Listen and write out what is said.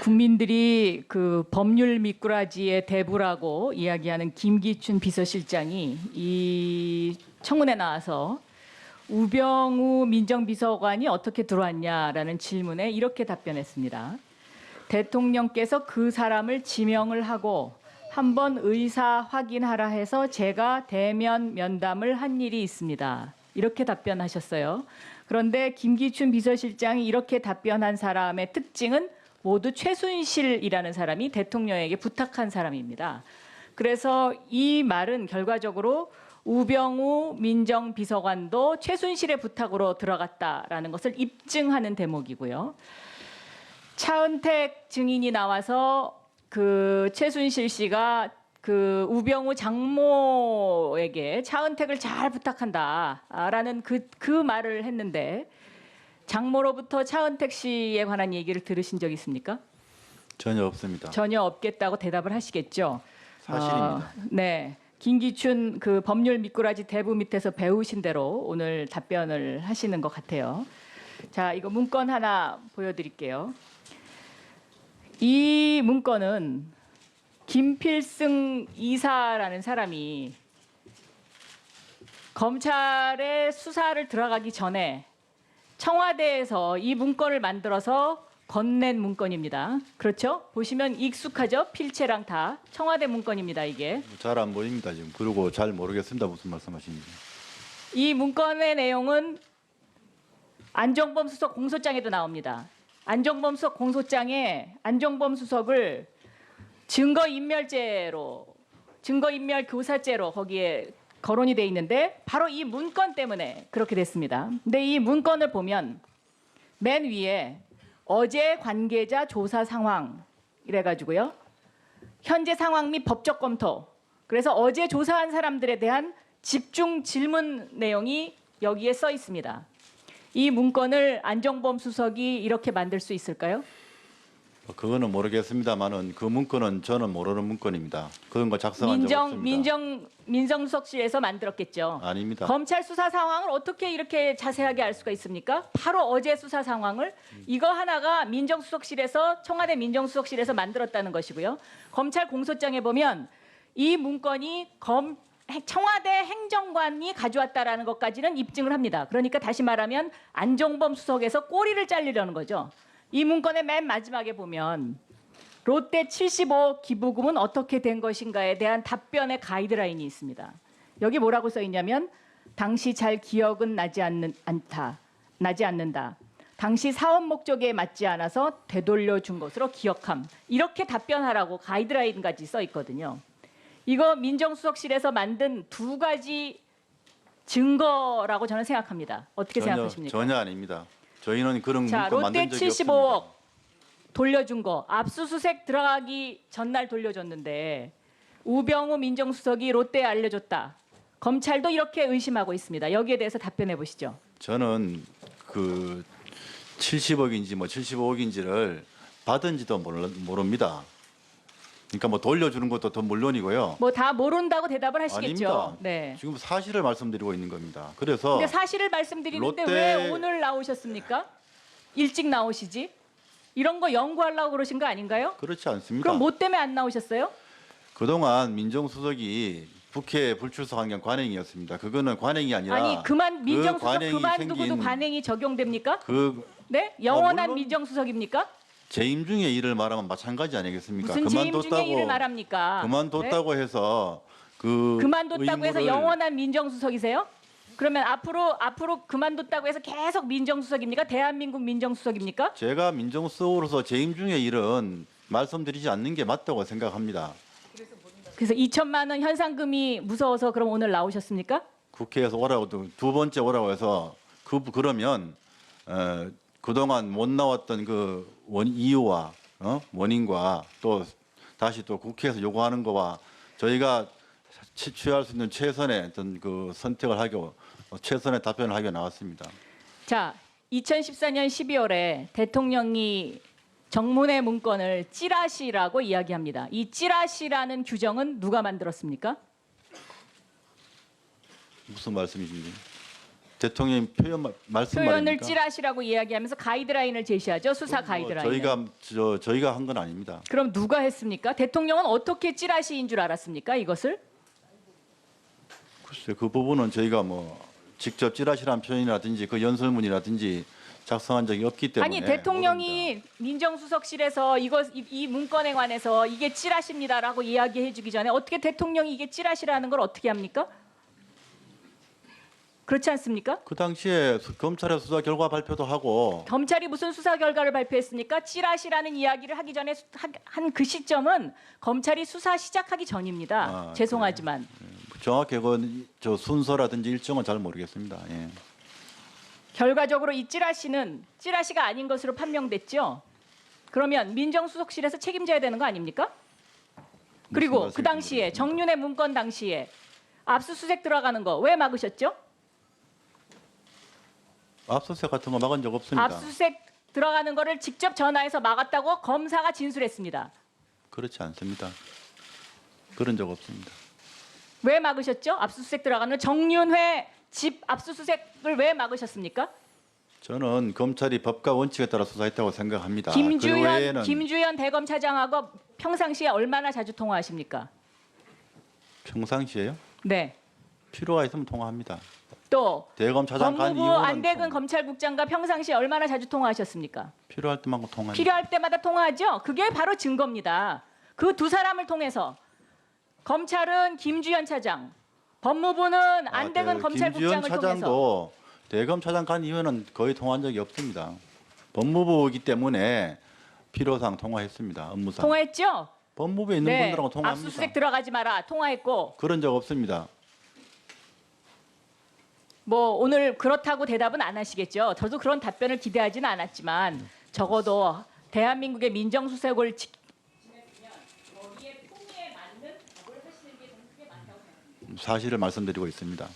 국민들이 그 법률 미꾸라지의 대부라고 이야기하는 김기춘 비서실장이 이 청문회 나와서 우병우 민정비서관이 어떻게 들어왔냐라는 질문에 이렇게 답변했습니다. 대통령께서 그 사람을 지명을 하고 한번 의사 확인하라 해서 제가 대면 면담을 한 일이 있습니다. 이렇게 답변하셨어요. 그런데 김기춘 비서실장이 이렇게 답변한 사람의 특징은 모두 최순실이라는 사람이 대통령에게 부탁한 사람입니다. 그래서 이 말은 결과적으로 우병우 민정비서관도 최순실의 부탁으로 들어갔다라는 것을 입증하는 대목이고요. 차은택 증인이 나와서 그 최순실 씨가 그 우병우 장모에게 차은택을 잘 부탁한다라는 그 말을 했는데 장모로부터 차은택 씨에 관한 얘기를 들으신 적 있습니까? 전혀 없습니다. 전혀 없겠다고 대답을 하시겠죠. 사실입니다. 네. 김기춘 그 법률 미꾸라지 대부 밑에서 배우신 대로 오늘 답변을 하시는 것 같아요. 자, 이거 문건 하나 보여드릴게요. 이 문건은 김필승 이사라는 사람이 검찰의 수사를 들어가기 전에 청와대에서 이 문건을 만들어서 건넨 문건입니다. 그렇죠? 보시면 익숙하죠? 필체랑 다 청와대 문건입니다. 이게. 잘 안 보입니다 지금. 그리고 잘 모르겠습니다 무슨 말씀하시는지. 이 문건의 내용은 안종범 수석 공소장에도 나옵니다. 안종범 수석 공소장에 안종범 수석을 증거인멸죄로, 증거인멸교사죄로 거기에 거론이 돼 있는데 바로 이 문건 때문에 그렇게 됐습니다. 근데 이 문건을 보면 맨 위에 어제 관계자 조사 상황 이래가지고요. 현재 상황 및 법적 검토. 그래서 어제 조사한 사람들에 대한 집중 질문 내용이 여기에 써 있습니다. 이 문건을 안종범 수석이 이렇게 만들 수 있을까요? 그거는 모르겠습니다만은 그 문건은 저는 모르는 문건입니다. 그런 거 작성한 적 없습니다. 민정수석실에서 만들었겠죠. 아닙니다. 검찰 수사 상황을 어떻게 이렇게 자세하게 알 수가 있습니까? 바로 어제 수사 상황을 이거 하나가 민정수석실에서 청와대 민정수석실에서 만들었다는 것이고요. 검찰 공소장에 보면 이 문건이 청와대 행정관이 가져왔다라는 것까지는 입증을 합니다. 그러니까 다시 말하면 안종범 수석에서 꼬리를 자르려는 거죠. 이 문건의 맨 마지막에 보면 롯데 75억 기부금은 어떻게 된 것인가에 대한 답변의 가이드라인이 있습니다. 여기 뭐라고 써 있냐면 당시 잘 기억은 나지 않는다. 당시 사업 목적에 맞지 않아서 되돌려 준 것으로 기억함. 이렇게 답변하라고 가이드라인까지 써 있거든요. 이거 민정수석실에서 만든 두 가지 증거라고 저는 생각합니다. 어떻게 생각하십니까? 전혀 아닙니다. 저희는 그런 자, 문건 롯데 만든 적이 75억 없습니다. 돌려준 거 압수수색 들어가기 전날 돌려줬는데 우병우 민정수석이 롯데에 알려줬다. 검찰도 이렇게 의심하고 있습니다. 여기에 대해서 답변해 보시죠. 저는 그 70억인지 뭐 75억인지를 받은지도 모릅니다. 그러니까 뭐 돌려주는 것도 더 물론이고요. 뭐 다 모른다고 대답을 하시겠죠. 아닙니다. 네. 지금 사실을 말씀드리고 있는 겁니다. 그래서 근데 사실을 말씀드리는데 왜 오늘 나오셨습니까? 일찍 나오시지? 이런 거 연구하려고 그러신 거 아닌가요? 그렇지 않습니다. 그럼 뭐 때문에 안 나오셨어요? 그동안 민정수석이 국회 불출석한 게 관행이었습니다. 그거는 관행이 아니라 아니 민정수석 관행이 그만두고도 생긴 관행이 적용됩니까? 그 네? 영원한 물론 민정수석입니까? 재임 중의 일을 말하면 마찬가지 아니겠습니까? 무슨 재임 중에 일을 말합니까? 그만뒀다고 네? 해서 그 그만뒀다고 해서 의무를 영원한 민정수석이세요? 그러면 앞으로 그만뒀다고 해서 계속 민정수석입니까? 대한민국 민정수석입니까? 제가 민정수석으로서 재임 중의 일은 말씀드리지 않는 게 맞다고 생각합니다. 그래서 2천만 원 현상금이 무서워서 그럼 오늘 나오셨습니까? 국회에서 오라고 두 번째 오라고 해서 그러면 그동안 못 나왔던 그 이유와 원인과 또 다시 또 국회에서 요구하는 거와 저희가 취할 수 있는 최선의 어떤 그 선택을 하고 최선의 답변을 하기 위해 나왔습니다. 자, 2014년 12월에 대통령이 정문회 문건을 찌라시라고 이야기합니다. 이 찌라시라는 규정은 누가 만들었습니까? 무슨 말씀이신지? 대통령님 말씀 표현을 말입니까? 찌라시라고 이야기하면서 가이드라인을 제시하죠. 수사 가이드라인. 저희가 한 건 아닙니다. 그럼 누가 했습니까? 대통령은 어떻게 찌라시인 줄 알았습니까? 이것을? 글쎄 그 부분은 저희가 뭐 직접 찌라시라는 표현이라든지 그 연설문이라든지 작성한 적이 없기 때문에 아니 대통령이 민정수석실에서 이 문건에 관해서 이게 찌라시입니다라고 이야기해주기 전에 어떻게 대통령이 이게 찌라시라는 걸 어떻게 합니까? 그렇지 않습니까? 그 당시에 검찰의 수사 결과 발표도 하고 검찰이 무슨 수사 결과를 발표했습니까? 찌라시라는 이야기를 하기 전에 한 그 시점은 검찰이 수사 시작하기 전입니다. 아, 죄송하지만. 정확히 저 순서라든지 일정은 잘 모르겠습니다. 예. 결과적으로 이 찌라시가 아닌 것으로 판명됐죠. 그러면 민정수석실에서 책임져야 되는 거 아닙니까? 그리고 말씀인지 그 당시에 모르겠습니다. 정윤의 문건 당시에 압수수색 들어가는 거 왜 막으셨죠? 압수수색 같은 거 막은 적 없습니다. 압수수색 들어가는 거를 직접 전화해서 막았다고 검사가 진술했습니다. 그렇지 않습니다. 그런 적 없습니다. 왜 막으셨죠? 압수수색 들어가는 정윤회 집 압수수색을 왜 막으셨습니까? 저는 검찰이 법과 원칙에 따라 수사했다고 생각합니다. 그 외에는 김주현 대검차장하고 평상시에 얼마나 자주 통화하십니까? 평상시에요? 네. 필요가 있으면 통화합니다. 또 대검차장 간 법무부 이후는 안대근 검찰국장과 평상시에 얼마나 자주 통화하셨습니까? 필요할 때만큼 통화합니다. 필요할 때마다 통화하죠. 그게 바로 증거입니다. 그 두 사람을 통해서 검찰은 김주현 차장, 법무부는 안대근 검찰국장을 김주현 통해서 차장도 대검차장 간 이후에는 거의 통화한 적이 없습니다. 법무부이기 때문에 필요상 통화했습니다. 업무상. 통화했죠. 법무부에 있는 네. 분들하고 통화합니다. 압수수색 들어가지 마라. 통화했고 그런 적 없습니다. 뭐 오늘 그렇다고 대답은 안 하시겠죠. 저도 그런 답변을 기대하지는 않았지만 적어도 대한민국의 민정수석을 지내면 거기에 품위에 맞는 답을 하시는 게 저는 그게 맞다고 생각합니다. 사실을 말씀드리고 있습니다.